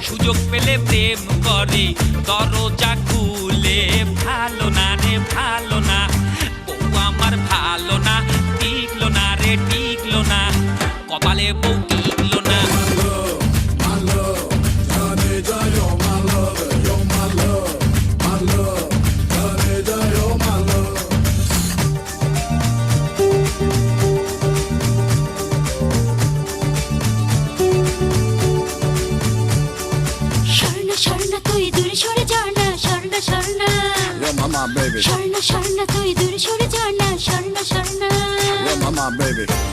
সুযোগ পেলে প্রেম করে দরজা খুলে। ভালো না রে ভালো না, বউ আমার ভালো না, টিকলো না রে টিকলো না, কপালে বউ টিকলো না। স্বর্ণ তুই দূরে সরে যা না, স্বর্ণ স্বর্ণ Yo mama baby, স্বর্ণ তুই দূরে সরে যা না, স্বর্ণ yo mama baby.